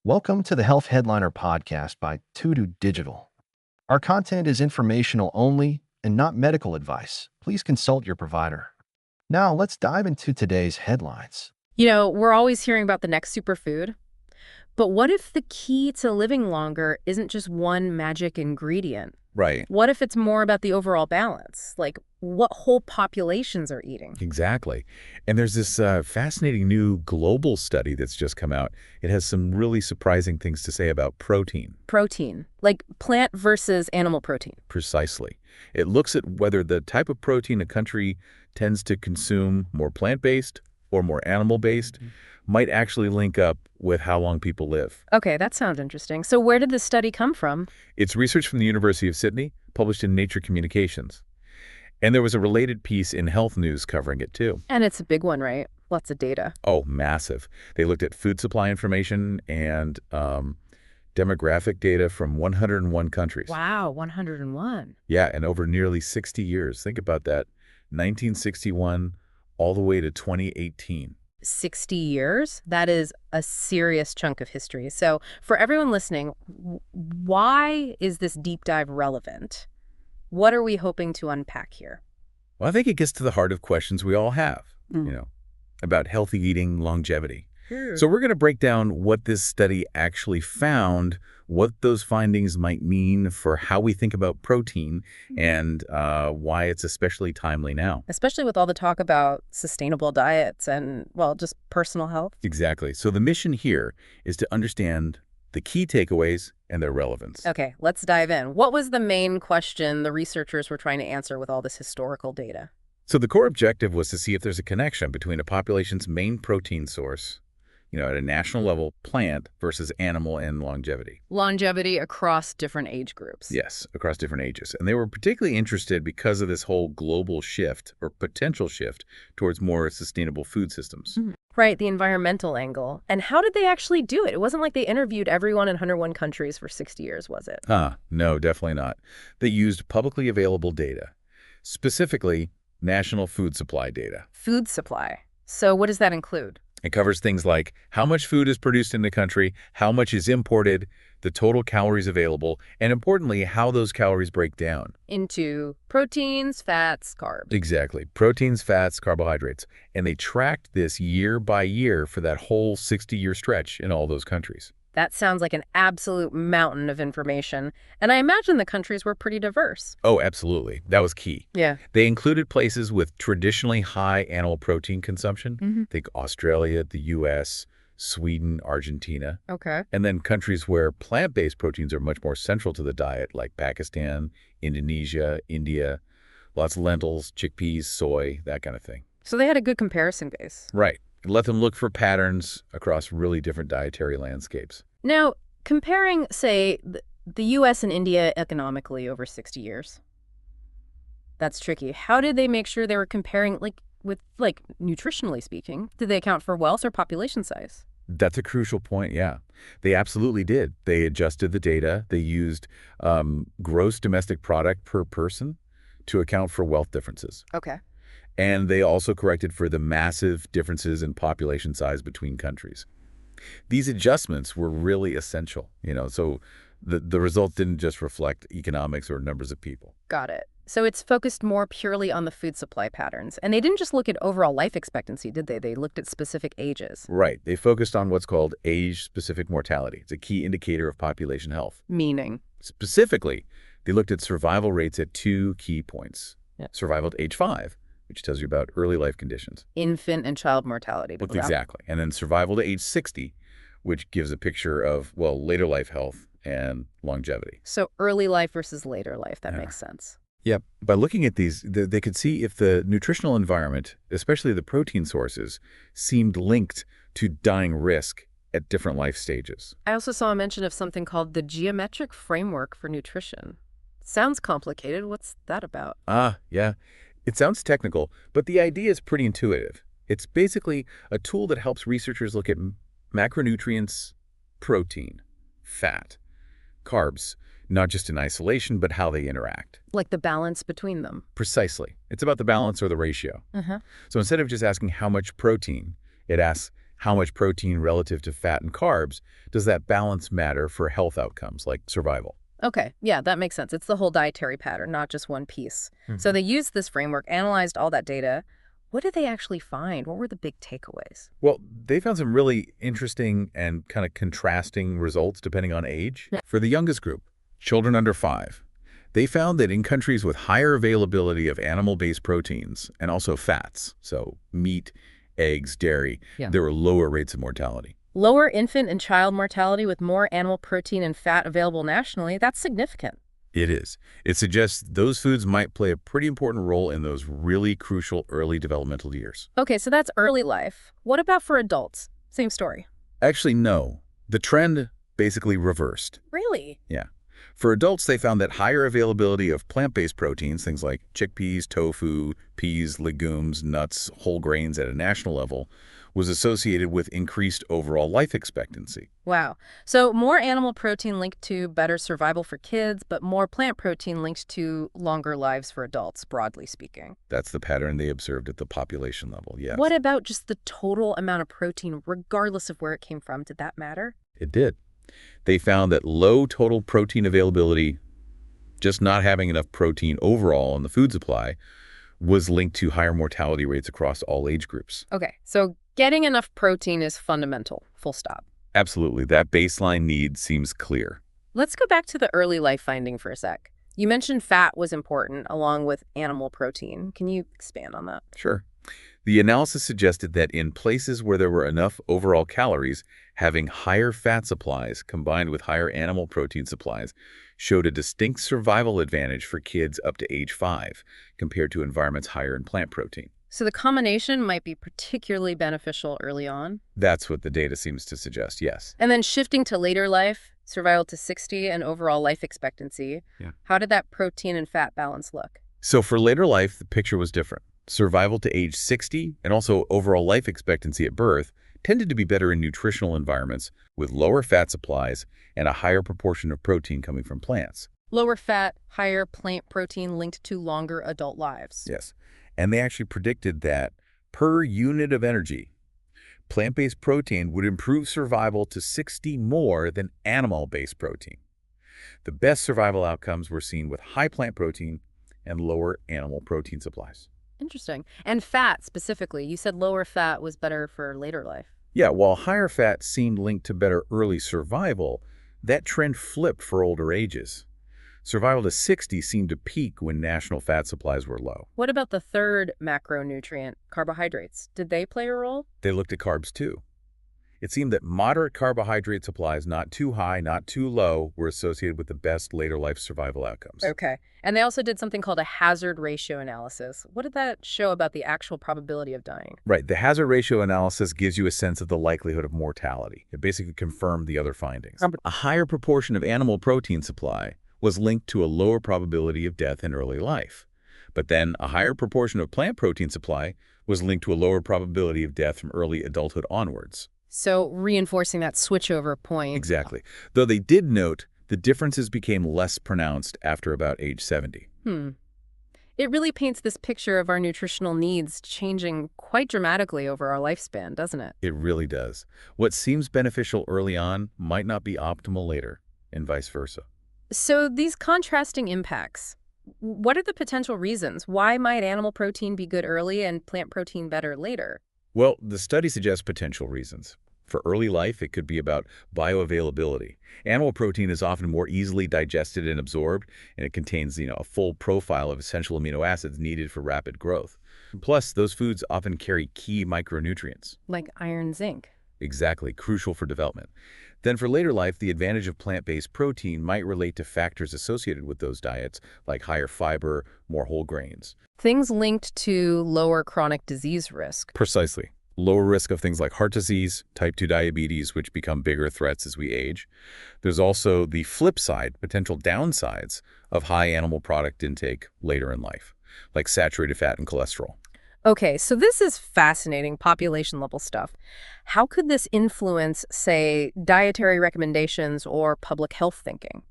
Welcome to the Health Headliner podcast by Tudu Digital. Our content is informational only and not medical advice. Please consult your provider. Now, let's dive into today's headlines. We're always hearing about the next superfood, but what if the key to living longer isn't just one magic ingredient? Right. What if it's more about the overall balance? Like what whole populations are eating? Exactly. And there's this fascinating new global study that's just come out. It has some really surprising things to say about protein. Protein, like plant versus animal protein. Precisely. It looks at whether the type of protein a country tends to consume, more plant-based or more animal-based, might actually link up with how long people live. Okay, that sounds interesting. So where did this study come from? It's research from the University of Sydney, published in Nature Communications. And there was a related piece in Health News covering it, too. And it's a big one, right? Lots of data. Oh, massive. They looked at food supply information and demographic data from 101 countries. Wow, 101. Yeah, and over nearly 60 years. Think about that. 1961 all the way to 2018. 60 years? That is a serious chunk of history. So for everyone listening, why is this deep dive relevant? What are we hoping to unpack here? Well, I think it gets to the heart of questions we all have, about healthy eating, longevity. So we're going to break down what this study actually found, what those findings might mean for how we think about protein, and why it's especially timely now. Especially with all the talk about sustainable diets and, well, just personal health. Exactly. So the mission here is to understand the key takeaways and their relevance. Okay, let's dive in. What was the main question the researchers were trying to answer with all this historical data? So the core objective was to see if there's a connection between a population's main protein source, at a national level, plant versus animal, and longevity. Longevity across different age groups. Yes, across different ages. And they were particularly interested because of this whole global shift or potential shift towards more sustainable food systems. Right, the environmental angle. And how did they actually do it? It wasn't like they interviewed everyone in 101 countries for 60 years, was it? No, definitely not. They used publicly available data, specifically national food supply data. Food supply. So what does that include? It covers things like how much food is produced in the country, how much is imported, the total calories available, and importantly, how those calories break down. Into proteins, fats, carbs. Exactly. Proteins, fats, carbohydrates. And they tracked this year by year for that whole 60-year stretch in all those countries. That sounds like an absolute mountain of information. And I imagine the countries were pretty diverse. Oh, absolutely. That was key. Yeah. They included places with traditionally high animal protein consumption. Think Australia, the U.S., Sweden, Argentina. Okay. And then countries where plant-based proteins are much more central to the diet, like Pakistan, Indonesia, India, lots of lentils, chickpeas, soy, that kind of thing. So they had a good comparison base. Right. Let them look for patterns across really different dietary landscapes. Now, comparing, say, the U.S. and India economically over 60 years, that's tricky. How did they make sure they were comparing, nutritionally speaking? Did they account for wealth or population size? That's a crucial point, yeah. They absolutely did. They adjusted the data. They used gross domestic product per person to account for wealth differences. Okay. And they also corrected for the massive differences in population size between countries. These adjustments were really essential, so the result didn't just reflect economics or numbers of people. Got it. So it's focused more purely on the food supply patterns. And they didn't just look at overall life expectancy, did they? They looked at specific ages. Right. They focused on what's called age-specific mortality. It's a key indicator of population health. Meaning? Specifically, they looked at survival rates at 2 key points. Yeah. Survival at age 5. Which tells you about early life conditions. Infant and child mortality. Exactly. And then survival to age 60, which gives a picture of, later life health and longevity. So early life versus later life. That makes sense. Yep. By looking at these, they could see if the nutritional environment, especially the protein sources, seemed linked to dying risk at different life stages. I also saw a mention of something called the geometric framework for nutrition. Sounds complicated. What's that about? Yeah. It sounds technical, but the idea is pretty intuitive. It's basically a tool that helps researchers look at macronutrients, protein, fat, carbs, not just in isolation, but how they interact. Like the balance between them. Precisely. It's about the balance or the ratio. So instead of just asking how much protein, it asks how much protein relative to fat and carbs does that balance matter for health outcomes like survival? Okay, yeah, that makes sense. It's the whole dietary pattern, not just one piece. So Mhm. they used this framework, analyzed all that data. What did they actually find? What were the big takeaways? Well, they found some really interesting and kind of contrasting results depending on age. Yeah. For the youngest group, children under 5, they found that in countries with higher availability of animal-based proteins and also fats, so meat, eggs, dairy, Yeah. there were lower rates of mortality. Lower infant and child mortality with more animal protein and fat available nationally, that's significant. It is. It suggests those foods might play a pretty important role in those really crucial early developmental years. Okay, so that's early life. What about for adults? Same story. Actually, no. The trend basically reversed. Really? Yeah. For adults, they found that higher availability of plant-based proteins, things like chickpeas, tofu, peas, legumes, nuts, whole grains at a national level, was associated with increased overall life expectancy. Wow. So more animal protein linked to better survival for kids, but more plant protein linked to longer lives for adults, broadly speaking. That's the pattern they observed at the population level, yes. What about just the total amount of protein, regardless of where it came from? Did that matter? It did. They found that low total protein availability, just not having enough protein overall in the food supply, was linked to higher mortality rates across all age groups. Okay, so getting enough protein is fundamental, full stop. Absolutely. That baseline need seems clear. Let's go back to the early life finding for a sec. You mentioned fat was important along with animal protein. Can you expand on that? Sure. The analysis suggested that in places where there were enough overall calories, having higher fat supplies combined with higher animal protein supplies showed a distinct survival advantage for kids up to age 5 compared to environments higher in plant protein. So the combination might be particularly beneficial early on. That's what the data seems to suggest, yes. And then shifting to later life, survival to 60 and overall life expectancy. Yeah. How did that protein and fat balance look? So for later life, the picture was different. Survival to age 60 and also overall life expectancy at birth tended to be better in nutritional environments with lower fat supplies and a higher proportion of protein coming from plants. Lower fat, higher plant protein linked to longer adult lives. Yes. And they actually predicted that per unit of energy, plant-based protein would improve survival to 60 more than animal-based protein. The best survival outcomes were seen with high plant protein and lower animal protein supplies. Interesting. And fat specifically, you said lower fat was better for later life. Yeah, while higher fat seemed linked to better early survival, that trend flipped for older ages. Survival to 60 seemed to peak when national fat supplies were low. What about the third macronutrient, carbohydrates? Did they play a role? They looked at carbs too. It seemed that moderate carbohydrate supplies, not too high, not too low, were associated with the best later life survival outcomes. Okay. And they also did something called a hazard ratio analysis. What did that show about the actual probability of dying? Right. The hazard ratio analysis gives you a sense of the likelihood of mortality. It basically confirmed the other findings. A higher proportion of animal protein supply was linked to a lower probability of death in early life. But then a higher proportion of plant protein supply was linked to a lower probability of death from early adulthood onwards. So reinforcing that switchover point. Exactly. Though they did note the differences became less pronounced after about age 70. It really paints this picture of our nutritional needs changing quite dramatically over our lifespan, doesn't it? It really does. What seems beneficial early on might not be optimal later, and vice versa. So these contrasting impacts, what are the potential reasons? Why might animal protein be good early and plant protein better later? Well, the study suggests potential reasons. For early life, it could be about bioavailability. Animal protein is often more easily digested and absorbed, and it contains, a full profile of essential amino acids needed for rapid growth. Plus, those foods often carry key micronutrients. Like iron, zinc. Exactly, crucial for development. Then for later life, the advantage of plant-based protein might relate to factors associated with those diets, like higher fiber, more whole grains. Things linked to lower chronic disease risk. Precisely. Lower risk of things like heart disease, type 2 diabetes, which become bigger threats as we age. There's also the flip side, potential downsides of high animal product intake later in life, like saturated fat and cholesterol. Okay, so this is fascinating population level stuff. How could this influence, say, dietary recommendations or public health thinking?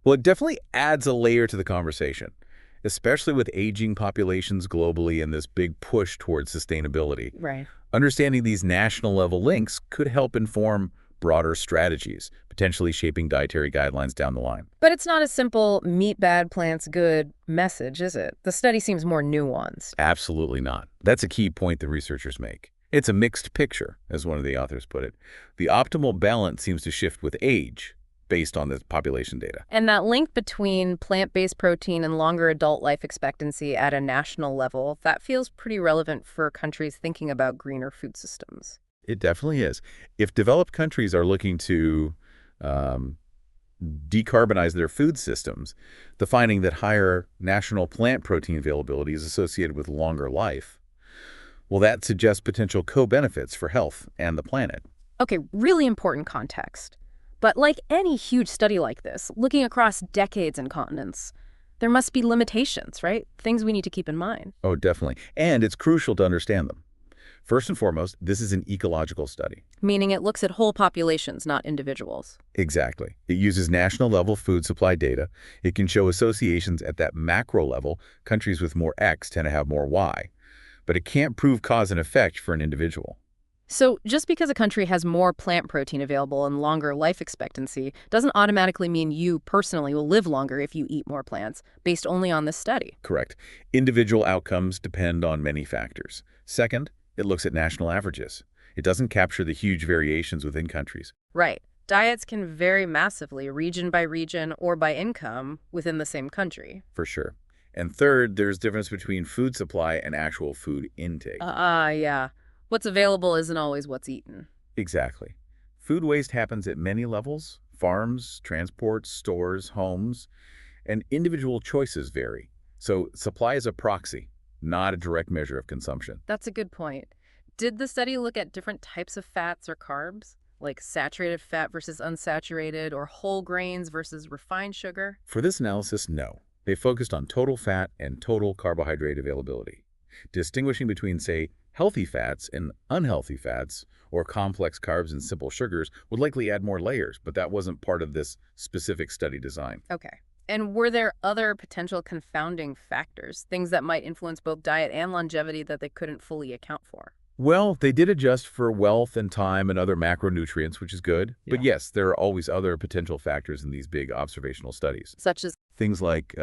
Well, it definitely adds a layer to the conversation, especially with aging populations globally and this big push towards sustainability. Right. Understanding these national-level links could help inform broader strategies, potentially shaping dietary guidelines down the line. But it's not a simple meat bad, plants good message, is it? The study seems more nuanced. Absolutely not. That's a key point the researchers make. It's a mixed picture, as one of the authors put it. The optimal balance seems to shift with age, based on the population data. And that link between plant-based protein and longer adult life expectancy at a national level, that feels pretty relevant for countries thinking about greener food systems. It definitely is. If developed countries are looking to decarbonize their food systems, the finding that higher national plant protein availability is associated with longer life, well, that suggests potential co-benefits for health and the planet. Okay, really important context. But like any huge study like this, looking across decades and continents, there must be limitations, right? Things we need to keep in mind. Oh, definitely. And it's crucial to understand them. First and foremost, this is an ecological study. Meaning it looks at whole populations, not individuals. Exactly. It uses national-level food supply data. It can show associations at that macro level. Countries with more X tend to have more Y. But it can't prove cause and effect for an individual. So just because a country has more plant protein available and longer life expectancy doesn't automatically mean you personally will live longer if you eat more plants, based only on this study. Correct. Individual outcomes depend on many factors. Second, it looks at national averages. It doesn't capture the huge variations within countries. Right. Diets can vary massively, region by region or by income within the same country. For sure. And third, there's difference between food supply and actual food intake. Yeah. What's available isn't always what's eaten. Exactly. Food waste happens at many levels: farms, transport, stores, homes, and individual choices vary. So supply is a proxy, not a direct measure of consumption. That's a good point. Did the study look at different types of fats or carbs, like saturated fat versus unsaturated, or whole grains versus refined sugar? For this analysis, no. They focused on total fat and total carbohydrate availability, distinguishing between, say, healthy fats and unhealthy fats, or complex carbs and simple sugars, would likely add more layers, but that wasn't part of this specific study design. Okay. And were there other potential confounding factors, things that might influence both diet and longevity that they couldn't fully account for? Well, they did adjust for wealth and time and other macronutrients, which is good. But yes, there are always other potential factors in these big observational studies. Such as? Things like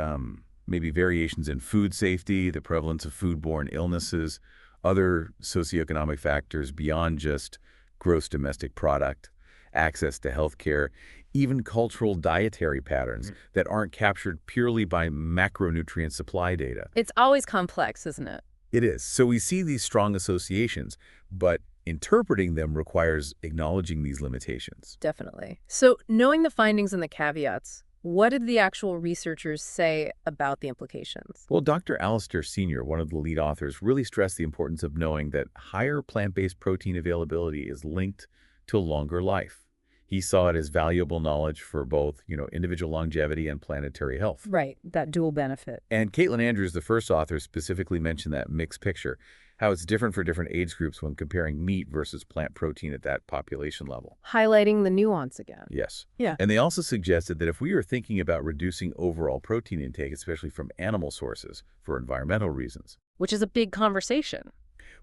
maybe variations in food safety, the prevalence of foodborne illnesses, other socioeconomic factors beyond just gross domestic product, access to healthcare, even cultural dietary patterns that aren't captured purely by macronutrient supply data. It's always complex, isn't it? It is. So we see these strong associations, but interpreting them requires acknowledging these limitations. Definitely. So knowing the findings and the caveats, what did the actual researchers say about the implications? Well, Dr. Alistair Sr., one of the lead authors, really stressed the importance of knowing that higher plant-based protein availability is linked to longer life. He saw it as valuable knowledge for both, individual longevity and planetary health. Right, that dual benefit. And Caitlin Andrews, the first author, specifically mentioned that mixed picture, how it's different for different age groups when comparing meat versus plant protein at that population level. Highlighting the nuance again. Yes. Yeah. And they also suggested that if we are thinking about reducing overall protein intake, especially from animal sources for environmental reasons, which is a big conversation,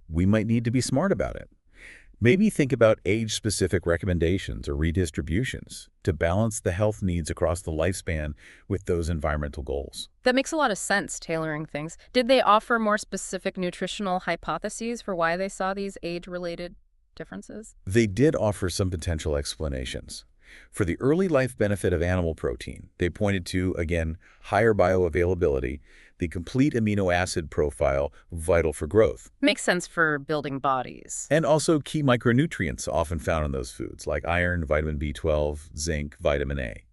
we might need to be smart about it. Maybe think about age-specific recommendations or redistributions to balance the health needs across the lifespan with those environmental goals. That makes a lot of sense, tailoring things. Did they offer more specific nutritional hypotheses for why they saw these age-related differences? They did offer some potential explanations. For the early life benefit of animal protein, they pointed to, again, higher bioavailability, the complete amino acid profile vital for growth. Makes sense for building bodies. And also key micronutrients often found in those foods, like iron, vitamin B12, zinc, vitamin A.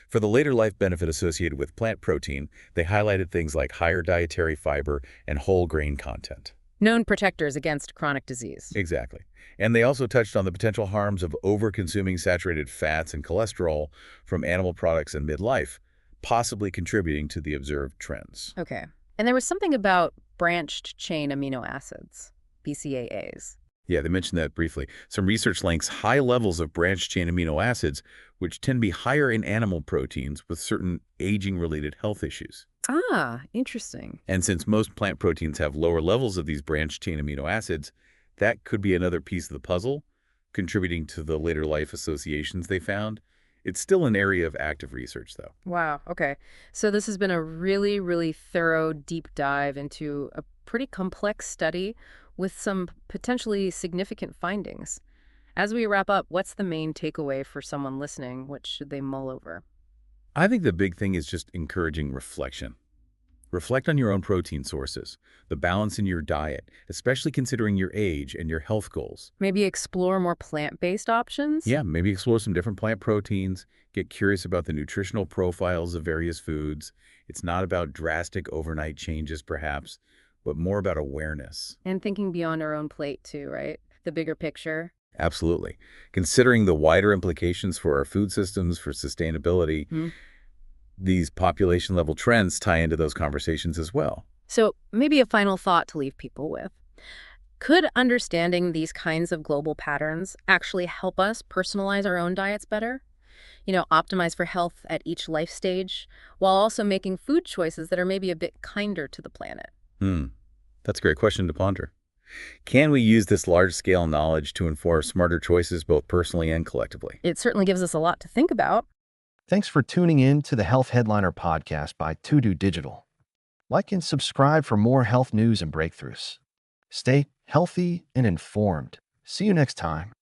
For the later life benefit associated with plant protein, they highlighted things like higher dietary fiber and whole grain content. Known protectors against chronic disease. Exactly. And they also touched on the potential harms of over-consuming saturated fats and cholesterol from animal products in midlife, possibly contributing to the observed trends. Okay. And there was something about branched chain amino acids, BCAAs. Yeah, they mentioned that briefly. Some research links high levels of branched chain amino acids, which tend to be higher in animal proteins with certain aging-related health issues. Ah, interesting. And since most plant proteins have lower levels of these branched chain amino acids, that could be another piece of the puzzle, contributing to the later life associations they found. It's still an area of active research, though. Wow. Okay. So this has been a really, really thorough deep dive into a pretty complex study with some potentially significant findings. As we wrap up, what's the main takeaway for someone listening? What should they mull over? I think the big thing is just encouraging reflection. Reflect on your own protein sources, the balance in your diet, especially considering your age and your health goals. Maybe explore more plant-based options? Yeah, maybe explore some different plant proteins, get curious about the nutritional profiles of various foods. It's not about drastic overnight changes, perhaps, but more about awareness. And thinking beyond our own plate too, right? The bigger picture. Absolutely. Considering the wider implications for our food systems, for sustainability, these population-level trends tie into those conversations as well. So maybe a final thought to leave people with. Could understanding these kinds of global patterns actually help us personalize our own diets better? Optimize for health at each life stage, while also making food choices that are maybe a bit kinder to the planet. That's a great question to ponder. Can we use this large-scale knowledge to inform smarter choices both personally and collectively? It certainly gives us a lot to think about. Thanks for tuning in to the Health Headliner podcast by To Digital. Like and subscribe for more health news and breakthroughs. Stay healthy and informed. See you next time.